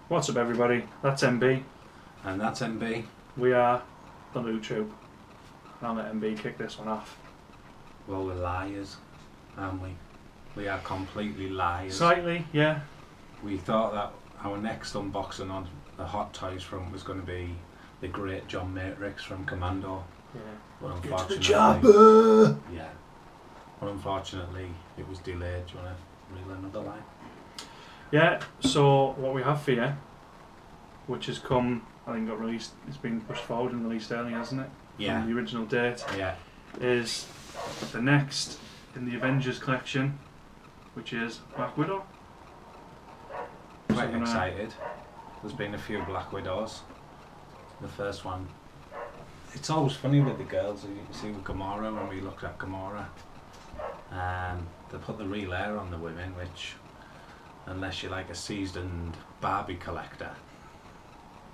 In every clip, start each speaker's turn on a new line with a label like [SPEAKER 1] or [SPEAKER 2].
[SPEAKER 1] What's up everybody, that's MB.
[SPEAKER 2] And that's MB.
[SPEAKER 1] We are the Loot Troop. I'll let MB kick this one off.
[SPEAKER 2] Well, we're liars, aren't we? We are completely liars.
[SPEAKER 1] Slightly, yeah.
[SPEAKER 2] We thought that our next unboxing on the Hot Toys front was going to be the great John Matrix from Commando.
[SPEAKER 1] Yeah.
[SPEAKER 2] But
[SPEAKER 1] Get to the
[SPEAKER 2] unfortunately,
[SPEAKER 1] chopper!
[SPEAKER 2] yeah. But unfortunately, it was delayed. Do you want to reel another line?
[SPEAKER 1] Yeah, so what we have for you, which has come, I think got released, it's been pushed forward and released early, hasn't it?
[SPEAKER 2] Yeah.
[SPEAKER 1] From the original date.
[SPEAKER 2] Yeah.
[SPEAKER 1] Is the next in the Avengers collection, which is Black Widow.
[SPEAKER 2] Quite excited. There's been a few Black Widows. The first one. It's always funny with the girls, as you can see with Gamora, when we looked at Gamora. They put the real hair on the women, which, unless you're like a seasoned Barbie collector,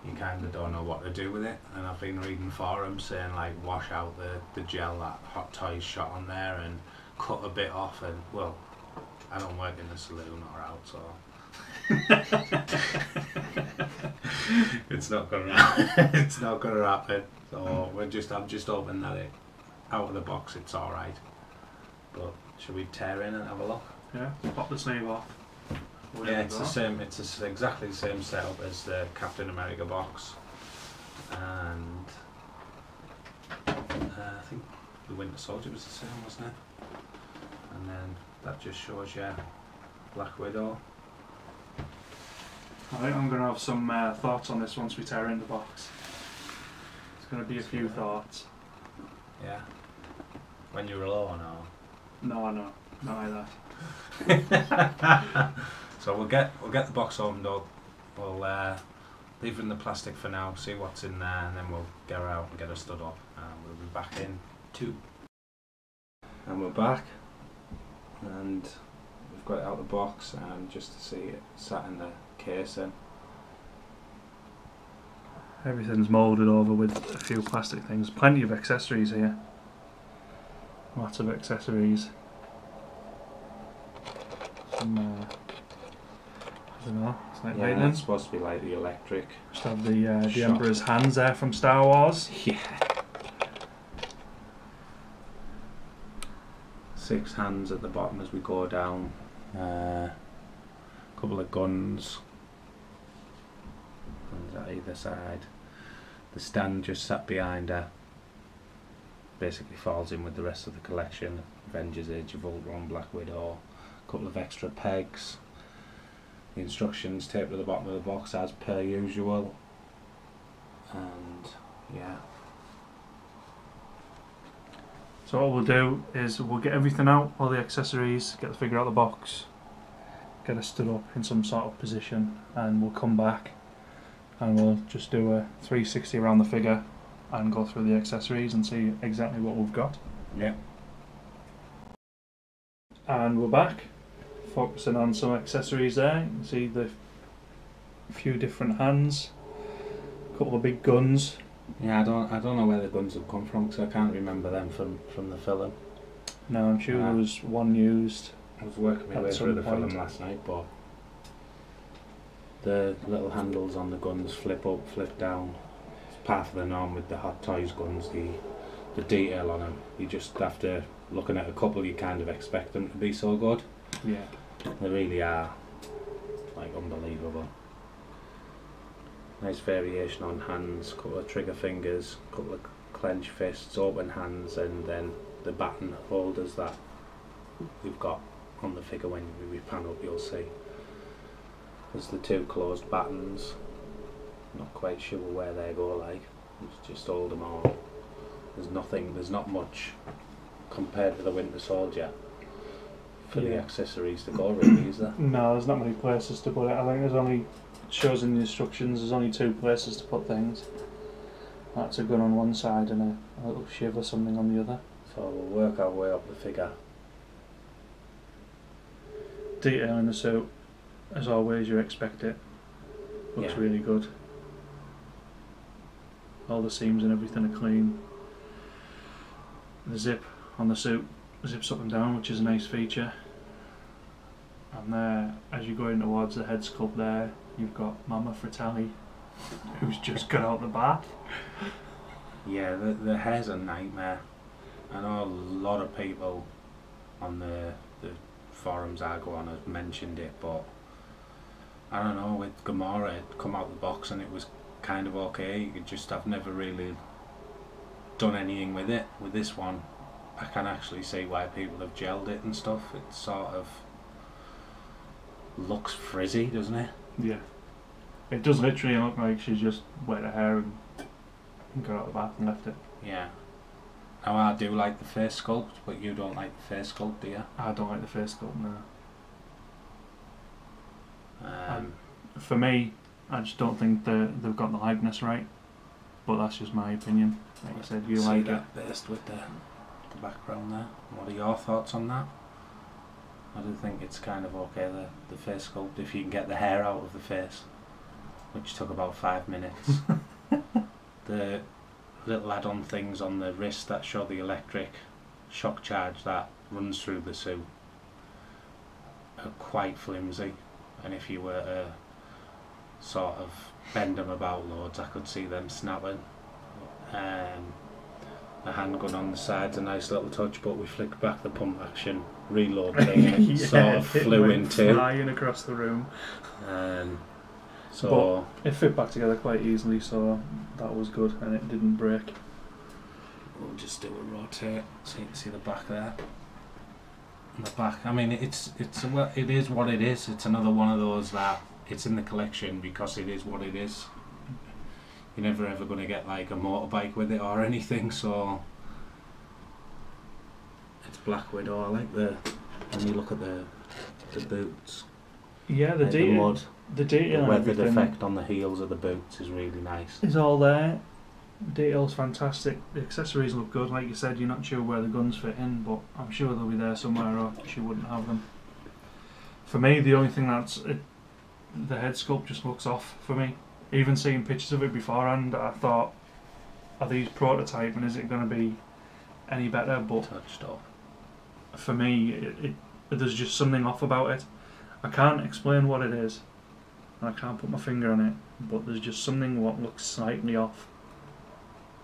[SPEAKER 2] you kind of don't know what to do with it. And I've been reading forums saying like wash out the gel that Hot Toys shot on there and cut a bit off, and well, I don't work in the saloon or out, so it's not gonna happen. So I'm just hoping that it out of the box it's alright. But should we tear in and have a look?
[SPEAKER 1] Yeah, pop the sleeve off.
[SPEAKER 2] Yeah, it's the same. It's exactly the same setup as the Captain America box, and I think the Winter Soldier was the same, wasn't it? And then that just shows you Black Widow.
[SPEAKER 1] I think I'm going to have some thoughts on this once we tear in the box. There's going to be a few thoughts.
[SPEAKER 2] Yeah. When you're alone, or?
[SPEAKER 1] No, not like that.
[SPEAKER 2] So we'll get the box opened up. We'll leave it in the plastic for now, see what's in there, and then we'll get her out and get her stood up. We'll be back in 2. And we're back, and we've got it out of the box, just to see it sat in the casing.
[SPEAKER 1] Everything's moulded over with a few plastic things. Plenty of accessories here. Lots of accessories. Some, I don't know, it's like lightning.
[SPEAKER 2] It's supposed to be like the electric.
[SPEAKER 1] Just have the Emperor's hands there from Star Wars.
[SPEAKER 2] Yeah. 6 hands at the bottom as we go down. Couple of guns at either side. The stand just sat behind her. Basically falls in with the rest of the collection. Avengers, Age of Ultron, Black Widow. A couple of extra pegs. The instructions taped to the bottom of the box as per usual. And yeah.
[SPEAKER 1] So what we'll do is we'll get everything out, all the accessories, get the figure out of the box, get her stood up in some sort of position, and we'll come back and we'll just do a 360 around the figure and go through the accessories and see exactly what we've got.
[SPEAKER 2] Yeah.
[SPEAKER 1] And we're back, focusing on some accessories there. You can see the few different hands, a couple of big guns.
[SPEAKER 2] Yeah, I don't know where the guns have come from, because I can't remember them from the film.
[SPEAKER 1] No, I'm sure there was one used.
[SPEAKER 2] I was working my way through the film last night, but the little handles on the guns flip up, flip down. It's part of the norm with the Hot Toys guns, the detail on them. You just have to, looking at a couple, you kind of expect them to be so good.
[SPEAKER 1] Yeah.
[SPEAKER 2] They really are, like, unbelievable. Nice variation on hands, couple of trigger fingers, couple of clenched fists, open hands, and then the baton holders that we've got on the figure. When we pan up, you'll see there's the 2 closed battens. Not quite sure where they go, like, just hold them all. There's not much compared to the Winter Soldier for the accessories to go, really, is there?
[SPEAKER 1] No, there's not many places to put it. I think there's only, shows in the instructions, there's only 2 places to put things. That's a gun on one side and a little shiv or something on the other.
[SPEAKER 2] So we'll work our way up the figure.
[SPEAKER 1] Detail in the suit, as always you expect it. Looks really good. All the seams and everything are clean. The zip on the suit zips up and down, which is a nice feature. And there, as you go in towards the head sculpt there, you've got Mama Fratelli, who's just got out the bath.
[SPEAKER 2] Yeah, the hair's a nightmare. I know a lot of people on the forums I go on have mentioned it, but I don't know, with Gamora it come out the box and it was kind of okay. I've never really done anything with it. With this one, I can actually see why people have gelled it and stuff. It sort of looks frizzy, doesn't it?
[SPEAKER 1] Yeah. It does literally look like she's just wet her hair and got out of the bath and left it.
[SPEAKER 2] Yeah. Now I do like the face sculpt, but you don't like the face sculpt, do you?
[SPEAKER 1] I don't like the face sculpt, no. For me, I just don't think they've got the likeness right. But that's just my opinion. Like I said, you
[SPEAKER 2] see
[SPEAKER 1] like
[SPEAKER 2] that best with the background there. What are your thoughts on that? I do think it's kind of okay, the face sculpt, if you can get the hair out of the face, which took about 5 minutes. The little add-on things on the wrist that show the electric shock charge that runs through the suit are quite flimsy, and if you were to sort of bend them about loads, I could see them snapping. The handgun on the side's a nice little touch, but we flicked back the pump action reload thing and it
[SPEAKER 1] yeah,
[SPEAKER 2] sort of flew in two.
[SPEAKER 1] Flying across the room.
[SPEAKER 2] So
[SPEAKER 1] but it fit back together quite easily, so that was good, and it didn't break.
[SPEAKER 2] we'll just do a rotate so you can see the back there. And the back, I mean, it is what it is. It's another one of those that it's in the collection because it is what it is. You're never ever going to get like a motorbike with it or anything, so it's Black Widow. I like when you look at the boots.
[SPEAKER 1] Yeah,
[SPEAKER 2] the mud,
[SPEAKER 1] the detail,
[SPEAKER 2] the weathered
[SPEAKER 1] and
[SPEAKER 2] effect on the heels of the boots is really nice.
[SPEAKER 1] It's all there. Detail's fantastic. The accessories look good. Like you said, you're not sure where the guns fit in, but I'm sure they'll be there somewhere, or she wouldn't have them. For me, the only thing the head sculpt just looks off for me. Even seeing pictures of it beforehand, I thought, are these prototype and is it going to be any better? But
[SPEAKER 2] touched up.
[SPEAKER 1] For me, there's just something off about it. I can't explain what it is, and I can't put my finger on it, but there's just something what looks slightly off.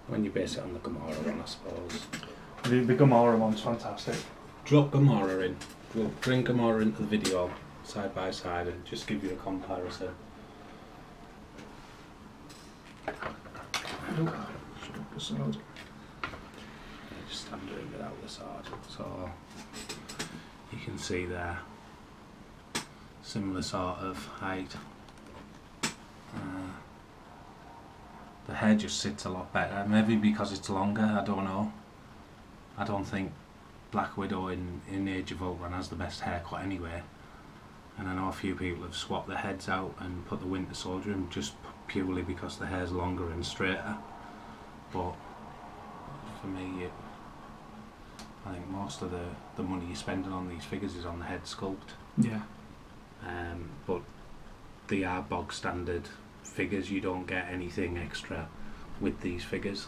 [SPEAKER 2] When you base it on the Gamora one, I suppose.
[SPEAKER 1] The Gamora one's fantastic.
[SPEAKER 2] Drop Gamora in. We'll bring Gamora into the video side by side and just give you a comparison.
[SPEAKER 1] Just
[SPEAKER 2] stand doing without the sword, so you can see there similar sort of height. The hair just sits a lot better, maybe because it's longer, I don't know. I don't think Black Widow in Age of Ultron has the best haircut anyway, and I know a few people have swapped their heads out and put the Winter Soldier in just purely because the hair's longer and straighter. But for me, I think most of the money you're spending on these figures is on the head sculpt.
[SPEAKER 1] Yeah.
[SPEAKER 2] But they are bog standard figures. You don't get anything extra with these figures.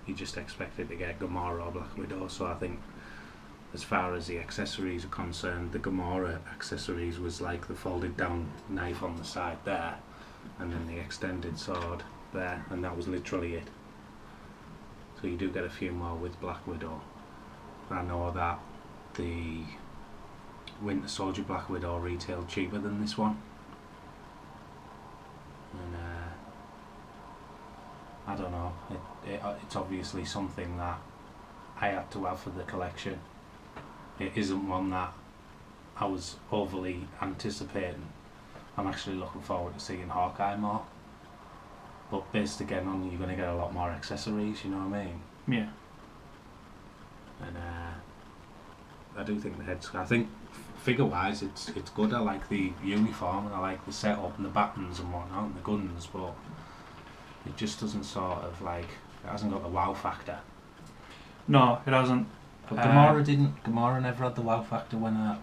[SPEAKER 2] You just expected to get Gamora or Black Widow. So I think as far as the accessories are concerned, the Gamora accessories was like the folded down knife on the side there, and then the extended sword there, and that was literally it. So you do get a few more with Black Widow. But I know that the Winter Soldier Black Widow retailed cheaper than this one. And I don't know, it's obviously something that I had to have for the collection. It isn't one that I was overly anticipating. I'm actually looking forward to seeing Hawkeye more. But based again on, you're going to get a lot more accessories, you know what I mean?
[SPEAKER 1] Yeah.
[SPEAKER 2] And I do think the heads, I think figure wise it's good. I like the uniform and I like the setup and the buttons and whatnot and the guns, but it just doesn't sort of like, it hasn't got the wow factor.
[SPEAKER 1] No, it hasn't.
[SPEAKER 2] But Gamora never had the wow factor when I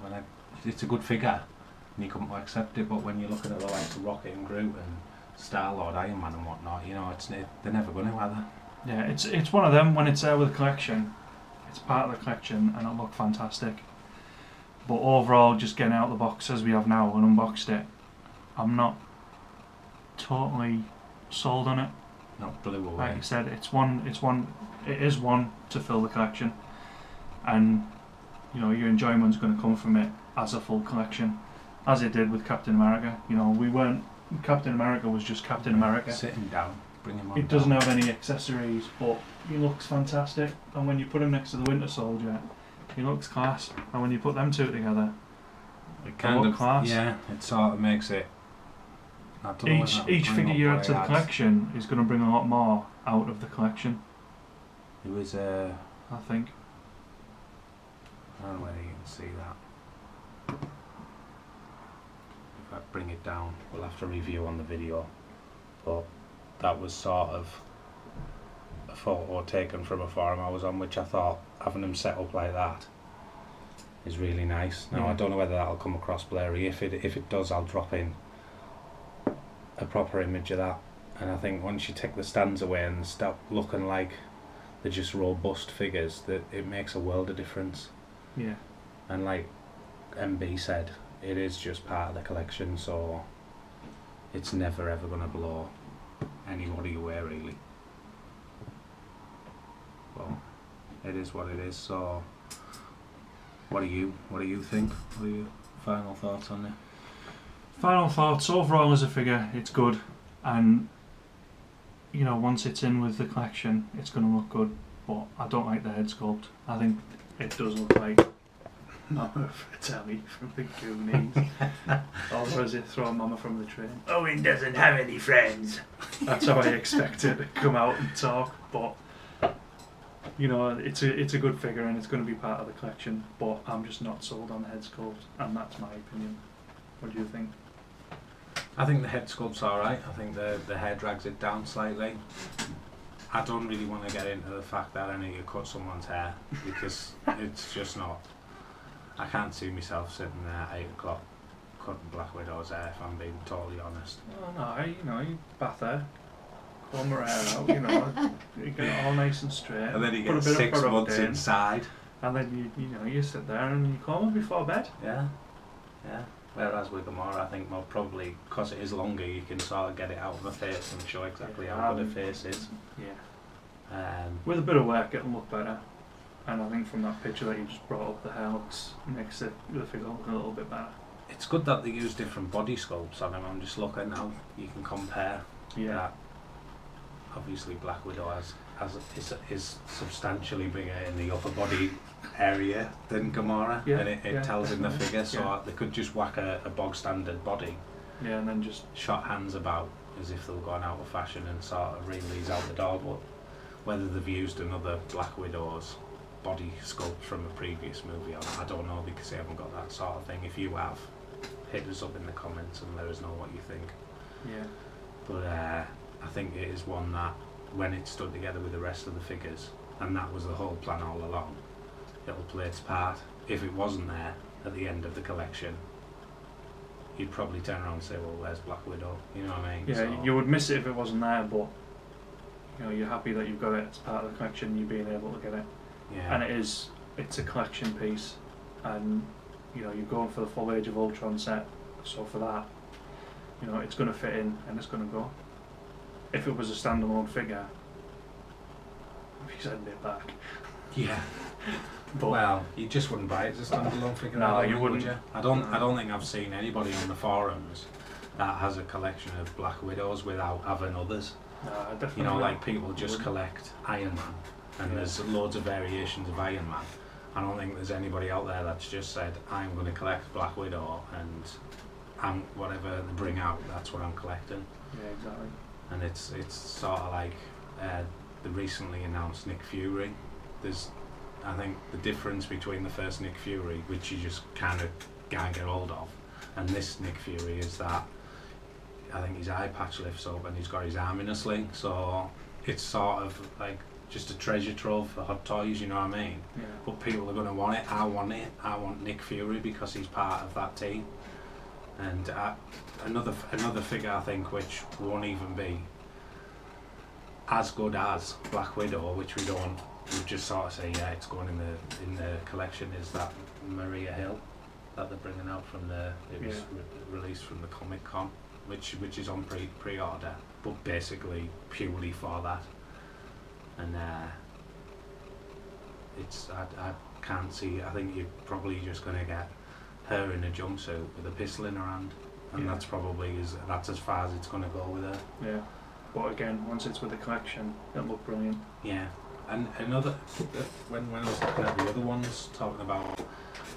[SPEAKER 2] it's a good figure and you couldn't accept it, but when you're looking at the likes of Rocket and Groot and Star-Lord, Iron Man and whatnot, you know, they're never going to either.
[SPEAKER 1] Yeah, it's one of them, when it's there with the collection, it's part of the collection and it'll look fantastic. But overall, just getting out the box as we have now and unboxed it, I'm not totally sold on it.
[SPEAKER 2] Not blew away.
[SPEAKER 1] Like I said, it is one to fill the collection, and you know your enjoyment's going to come from it as a full collection, as it did with Captain America. You know, Captain America was just Captain America.
[SPEAKER 2] Sitting down, bring him on.
[SPEAKER 1] It doesn't have any accessories, but he looks fantastic. And when you put him next to the Winter Soldier, he looks class. And when you put them two together,
[SPEAKER 2] It kind of
[SPEAKER 1] class.
[SPEAKER 2] Yeah, it sort of makes it. I don't know
[SPEAKER 1] Each figure you add to the collection is going to bring a lot more out of the collection.
[SPEAKER 2] It was
[SPEAKER 1] I think.
[SPEAKER 2] I don't know whether you can see that. If I bring it down, we'll have to review on the video. But that was sort of a photo taken from a forum I was on, which I thought having them set up like that is really nice. Now I don't know whether that'll come across blurry. If it does, I'll drop in a proper image of that. And I think once you take the stands away and stop looking like they're just robust figures, that it makes a world of difference.
[SPEAKER 1] Yeah.
[SPEAKER 2] And like MB said, it is just part of the collection, so it's never ever going to blow anybody away, really. Well, it is what it is. So what do you think? What are your final thoughts on it?
[SPEAKER 1] Final thoughts, overall as a figure, it's good, and you know, once it's in with the collection, it's going to look good, but I don't like the head sculpt. I think it does look like Mama Fratelli from the Goonies. Or as it throw Mama from the train. Owen doesn't have any friends. That's how I expect it to come out and talk, but you know, it's a good figure and it's going to be part of the collection, but I'm just not sold on the head sculpt, and that's my opinion. What do you think?
[SPEAKER 2] I think the head sculpt's alright. I think the hair drags it down slightly. I don't really want to get into the fact that I need to cut someone's hair, because it's just not. I can't see myself sitting there at 8 o'clock cutting Black Widow's hair, if I'm being totally honest.
[SPEAKER 1] Oh no, you know, you bath her, comb her hair out, you know, you get it all nice and straight.
[SPEAKER 2] And then you
[SPEAKER 1] put
[SPEAKER 2] get
[SPEAKER 1] a bit
[SPEAKER 2] 6
[SPEAKER 1] of
[SPEAKER 2] months
[SPEAKER 1] product in,
[SPEAKER 2] inside.
[SPEAKER 1] and then you know, you sit there and you comb her before bed.
[SPEAKER 2] Yeah, yeah. Whereas with Gamora, I think more probably, because it is longer, you can sort of get it out of the face and show exactly how good her face is.
[SPEAKER 1] Yeah. With a bit of work, it'll look better. And I think from that picture that you just brought up, the hair makes the figure look a little bit better.
[SPEAKER 2] It's good that they use different body sculpts on him. I'm just looking now. You can compare.
[SPEAKER 1] Yeah.
[SPEAKER 2] That. Obviously, Black Widow is substantially bigger in the upper body area than Gamora,
[SPEAKER 1] yeah,
[SPEAKER 2] and it tells in the figure. So
[SPEAKER 1] yeah.
[SPEAKER 2] they could just whack a bog standard body.
[SPEAKER 1] Yeah, and then just
[SPEAKER 2] shot hands about as if they were going out of fashion and sort of reel these out the door. But whether they've used another Black Widow's body sculpt from a previous movie, I don't know, because they haven't got that sort of thing. If you have, hit us up in the comments and let us know what you think.
[SPEAKER 1] Yeah.
[SPEAKER 2] But I think it is one that, when it's stood together with the rest of the figures, and that was the whole plan all along, it'll play its part. If it wasn't there at the end of the collection, you'd probably turn around and say, well, where's Black Widow? You know what I mean?
[SPEAKER 1] Yeah,
[SPEAKER 2] so
[SPEAKER 1] you would miss it if it wasn't there, but you know, you're happy that you've got it as part of the collection, you being able to get it.
[SPEAKER 2] yeah.
[SPEAKER 1] And it's a collection piece, and you know, you're going for the full Age of Ultron set, so for that, you know, it's going to fit in and it's going to go. If it was a standalone figure, if you send it back.
[SPEAKER 2] Yeah.
[SPEAKER 1] But
[SPEAKER 2] Well, you just wouldn't buy it as a standalone figure.
[SPEAKER 1] No,
[SPEAKER 2] I don't
[SPEAKER 1] you
[SPEAKER 2] think,
[SPEAKER 1] wouldn't.
[SPEAKER 2] Would you? I don't think I've seen anybody on the forums that has a collection of Black Widows without having others.
[SPEAKER 1] no, definitely.
[SPEAKER 2] You know,
[SPEAKER 1] not.
[SPEAKER 2] like people just
[SPEAKER 1] Wouldn't.
[SPEAKER 2] collect Iron Man, and
[SPEAKER 1] Yeah.
[SPEAKER 2] there's loads of variations of Iron Man. I don't think there's anybody out there that's just said, I'm going to collect Black Widow, and whatever they bring out, that's what I'm collecting.
[SPEAKER 1] Yeah, exactly.
[SPEAKER 2] And it's sort of like the recently announced Nick Fury. There's, I think, the difference between the first Nick Fury, which you just kind of can't get hold of, and this Nick Fury is that I think his eye patch lifts up and he's got his arm in a sling. So it's sort of like just a treasure trove for hot toys, you know what I mean?
[SPEAKER 1] Yeah.
[SPEAKER 2] But people are going to want it. I want it. I want Nick Fury because he's part of that team. And another figure, I think, which won't even be as good as Black Widow, which we don't, we just sort of say, yeah, it's going in the collection, is that Maria Hill. that they're bringing out from it was released from the Comic Con, which is on pre-order, but basically purely for that. And I can't see. I think you're probably just going to get her in a jumpsuit with a pistol in her hand, and that's probably that's as far as it's going to go with her.
[SPEAKER 1] Yeah, but again, once it's with the collection, it'll look brilliant.
[SPEAKER 2] Yeah, and another when I was looking at the other ones, talking about,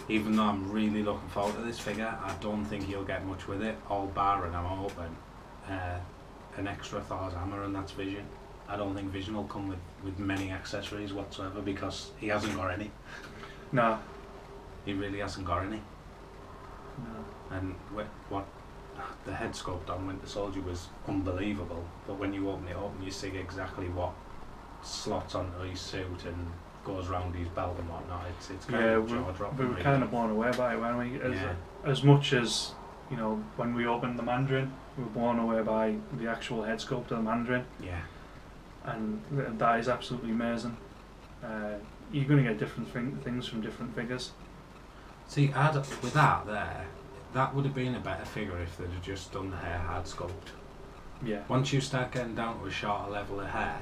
[SPEAKER 2] even though I'm really looking forward to this figure, I don't think you'll get much with it. All bar, and I'm hoping an extra Thor's hammer, and that's Vision. I don't think Vision will come with many accessories whatsoever because he hasn't got any.
[SPEAKER 1] No.
[SPEAKER 2] He really hasn't got any.
[SPEAKER 1] No.
[SPEAKER 2] And what the head sculpt on Winter Soldier was unbelievable, but when you open it up and you see exactly what slots onto his suit and goes round his belt and whatnot, it's kind of jaw-dropping.
[SPEAKER 1] We were kind of blown away by it, weren't we? As much as, you know, when we opened the Mandarin, we were blown away by the actual head sculpt of the Mandarin.
[SPEAKER 2] Yeah.
[SPEAKER 1] And that is absolutely amazing. You're going to get different things from different figures.
[SPEAKER 2] See, with that would have been a better figure if they'd have just done the hair hard sculpt.
[SPEAKER 1] Yeah.
[SPEAKER 2] Once you start getting down to a shorter level of hair,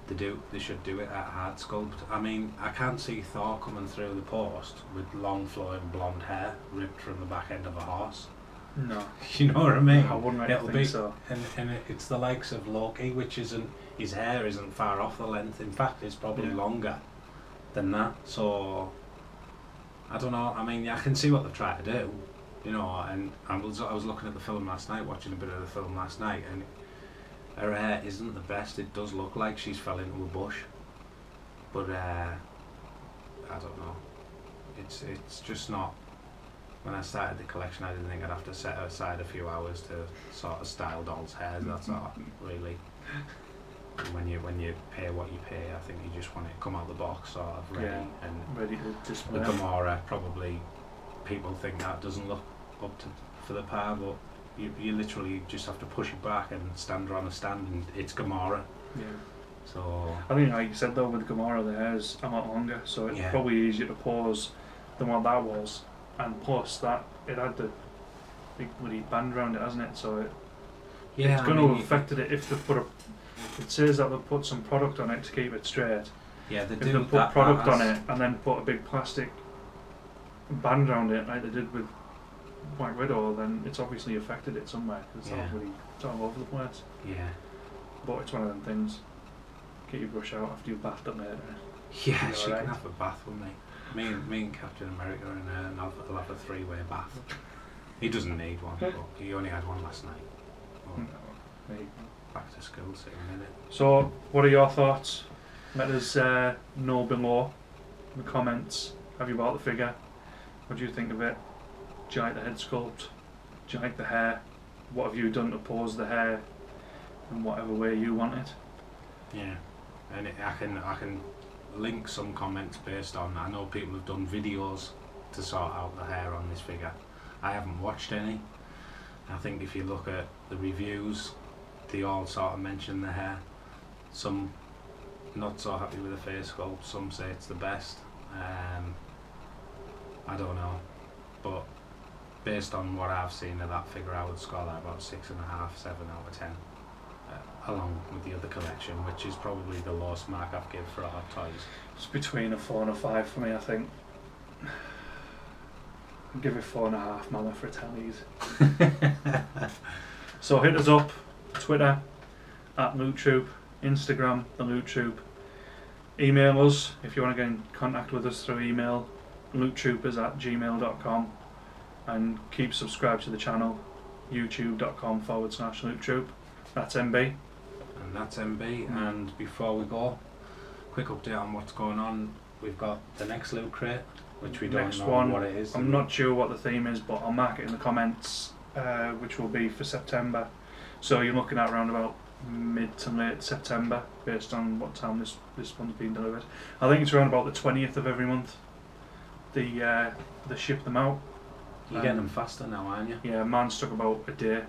[SPEAKER 2] they should do it at hard sculpt. I mean, I can't see Thor coming through the post with long flowing blonde hair ripped from the back end of a horse.
[SPEAKER 1] No.
[SPEAKER 2] You know what I mean?
[SPEAKER 1] I wouldn't really think so.
[SPEAKER 2] And it's the likes of Loki, which his hair isn't far off the length. In fact, it's probably longer than that. So I don't know. I mean, I can see what they're trying to do, you know. And I was looking at the film last night, watching a bit of the film last night, and her hair isn't the best. It does look like she's fell into a bush, but I don't know. It's just not. When I started the collection, I didn't think I'd have to set aside a few hours to sort of style dolls' hairs. That's all, really. When you pay what you pay, I think you just want it to come out the box sort of ready. And
[SPEAKER 1] ready to display.
[SPEAKER 2] The Gamora, probably people think that doesn't look up for the par, but you literally just have to push it back and stand her on a stand, and it's Gamora.
[SPEAKER 1] Yeah.
[SPEAKER 2] So
[SPEAKER 1] I think, like you said though, with Gamora, the hair's a lot longer, so it's probably easier to pose than what that was. And plus that it had the big bloody band around it, hasn't it? So it's going to have affected it if they it says that they'll put some product on it to keep it straight.
[SPEAKER 2] Yeah, they
[SPEAKER 1] if
[SPEAKER 2] do.
[SPEAKER 1] If they put product on it and then put a big plastic band around it like they did with Black Widow, then it's obviously affected it somewhere because it's all over the place.
[SPEAKER 2] Yeah.
[SPEAKER 1] But it's one of them things. Get your brush out after you've bathed up later.
[SPEAKER 2] Yeah, she can have a bath with me. Me and Captain America and I'll have a three-way bath. He doesn't need one, but he only had one last night. Well, back to school, so in a minute.
[SPEAKER 1] So, what are your thoughts? Let us know below in the comments. Have you bought the figure? What do you think of it? Do you like the head sculpt? Do you like the hair? What have you done to pose the hair in whatever way you want it?
[SPEAKER 2] Yeah, and I can link some comments based on, I know people have done videos to sort out the hair on this figure. I haven't watched any. I think if you look at the reviews, they all sort of mention the hair. Some not so happy with the face sculpt, some say it's the best. I don't know, but based on what I've seen of that figure, I would score that about 6.5, 7 out of 10. Along with the other collection, which is probably the lowest mark I've given for Hot Toys.
[SPEAKER 1] It's between a 4 and a 5 for me, I think. I'll give it 4.5 Mama for tellies. So hit us up, Twitter @LootTroop, Instagram the Loot Troop. Email us if you want to get in contact with us through email, loottroopers@gmail.com, and keep subscribed to the channel, youtube.com/LootTroop. That's MB.
[SPEAKER 2] And that's MB. And before we go, quick update on what's going on. We've got the next loot crate, which we don't know what it is.
[SPEAKER 1] I'm not sure what the theme is, but I'll mark it in the comments, which will be for September. So you're looking at around about mid to late September, based on what time this one's been delivered. I think it's around about the 20th of every month. They ship them out.
[SPEAKER 2] You're getting them faster now, aren't you?
[SPEAKER 1] Yeah, mine's took about a day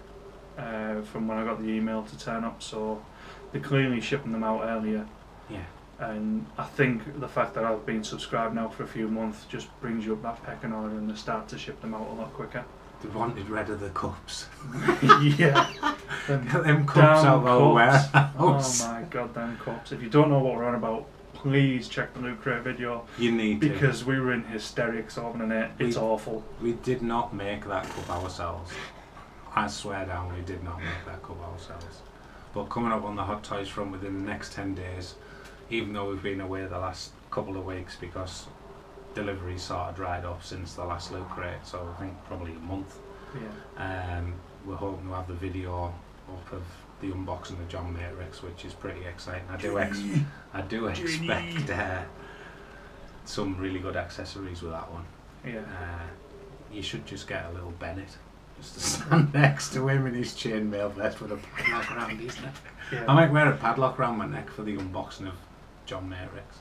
[SPEAKER 1] from when I got the email to turn up, so they're clearly shipping them out earlier.
[SPEAKER 2] Yeah.
[SPEAKER 1] and I think the fact that I've been subscribed now for a few months just brings you up that pecking order, and they start to ship them out a lot quicker.
[SPEAKER 2] They wanted rid of the cups.
[SPEAKER 1] Yeah.
[SPEAKER 2] Them cups out of our warehouse.
[SPEAKER 1] Oh my god, them cups. If you don't know what we're on about, please check the Loot Crate video.
[SPEAKER 2] You need to.
[SPEAKER 1] Because we were in hysterics opening it. It's awful.
[SPEAKER 2] We did not make that cup ourselves. I swear down, we did not make that cup ourselves. But coming up on the Hot Toys front within the next 10 days, even though we've been away the last couple of weeks because deliveries sort of dried up since the last Loot Crate, so I think probably a month.
[SPEAKER 1] Yeah.
[SPEAKER 2] We're hoping to have the video up of the unboxing of John Matrix, which is pretty exciting. I do expect some really good accessories with that one.
[SPEAKER 1] Yeah.
[SPEAKER 2] You should just get a little Bennett just to stand next to him in his chainmail vest with a padlock around his neck.
[SPEAKER 1] Yeah.
[SPEAKER 2] I might wear a padlock around my neck for the unboxing of John Matrix.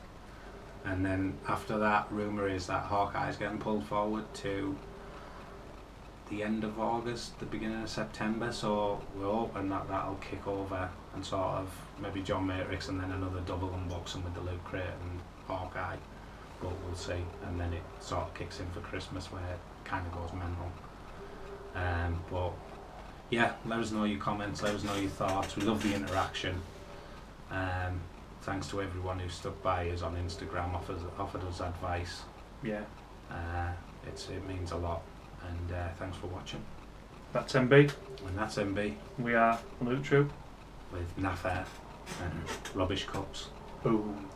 [SPEAKER 2] And then after that, rumour is that Hawkeye's getting pulled forward to the end of August, the beginning of September, so we're hoping that that'll kick over and sort of maybe John Matrix and then another double unboxing with the Loot Crate and Hawkeye, but we'll see. And then it sort of kicks in for Christmas where it kind of goes mental. But yeah, let us know your comments, let us know your thoughts. We love the interaction. Thanks to everyone who stuck by us on Instagram, offered us advice.
[SPEAKER 1] Yeah.
[SPEAKER 2] It means a lot. And thanks for watching.
[SPEAKER 1] That's MB.
[SPEAKER 2] And that's MB.
[SPEAKER 1] We are Loot Troop.
[SPEAKER 2] With Nafair and rubbish cups.
[SPEAKER 1] Boom.